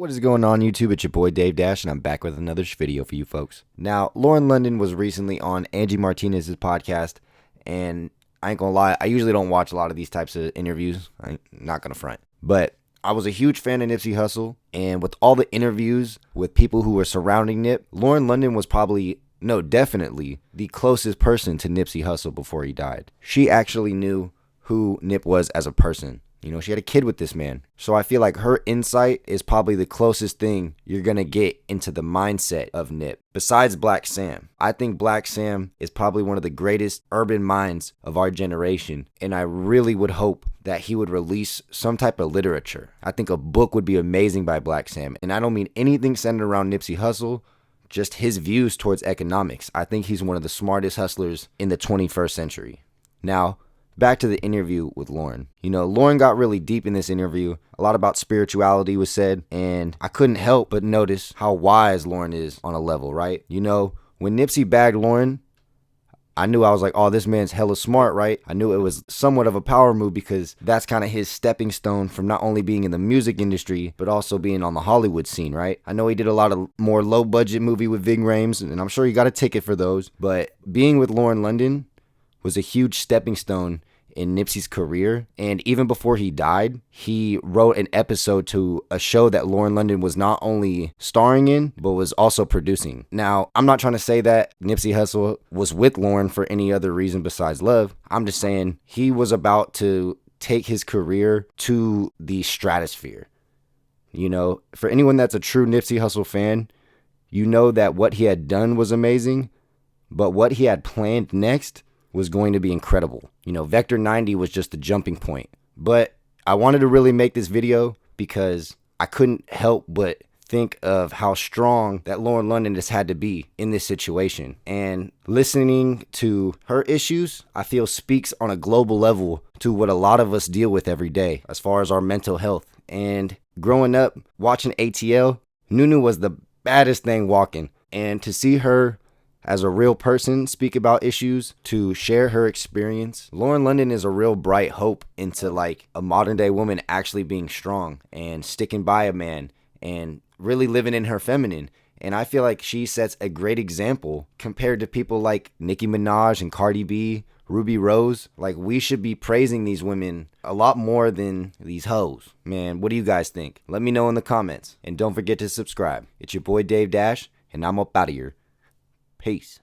What is going on YouTube? It's your boy Dave Dash and I'm back with another video for you folks. Now, Lauren London was recently on Angie Martinez's podcast, and I ain't gonna lie, I usually don't watch a lot of these types of interviews. I'm not gonna front. But I was a huge fan of Nipsey Hussle, and with all the interviews with people who were surrounding Nip, Lauren London was definitely the closest person to Nipsey Hussle before he died. She actually knew who Nip was as a person. You know, she had a kid with this man. So I feel like her insight is probably the closest thing you're going to get into the mindset of Nip. Besides Black Sam, I think Black Sam is probably one of the greatest urban minds of our generation. And I really would hope that he would release some type of literature. I think a book would be amazing by Black Sam. And I don't mean anything centered around Nipsey Hussle, just his views towards economics. I think he's one of the smartest hustlers in the 21st century. Now, back to the interview with Lauren. You know, Lauren got really deep in this interview. A lot about spirituality was said, and I couldn't help but notice how wise Lauren is on a level, right? You know, when Nipsey bagged Lauren, I was like, oh, this man's hella smart, right? I knew it was somewhat of a power move because that's kind of his stepping stone from not only being in the music industry, but also being on the Hollywood scene, right? I know he did a lot of more low budget movie with Ving Rhames, and I'm sure he got a ticket for those, but being with Lauren London was a huge stepping stone in Nipsey's career. And even before he died, he wrote an episode to a show that Lauren London was not only starring in, but was also producing. Now, I'm not trying to say that Nipsey Hussle was with Lauren for any other reason besides love. I'm just saying he was about to take his career to the stratosphere. You know, for anyone that's a true Nipsey Hussle fan, you know that what he had done was amazing, but what he had planned next was going to be incredible. You know, Vector 90 was just a jumping point. But I wanted to really make this video because I couldn't help but think of how strong that Lauren London has had to be in this situation. And listening to her issues, I feel speaks on a global level to what a lot of us deal with every day as far as our mental health. And growing up, watching ATL, Nunu was the baddest thing walking. And to see her as a real person speak about issues, to share her experience, Lauren London is a real bright hope into like a modern day woman actually being strong and sticking by a man and really living in her feminine. And I feel like she sets a great example compared to people like Nicki Minaj and Cardi B, Ruby Rose. Like, we should be praising these women a lot more than these hoes. Man, what do you guys think? Let me know in the comments. And don't forget to subscribe. It's your boy Dave Dash, and I'm up out of here. Peace.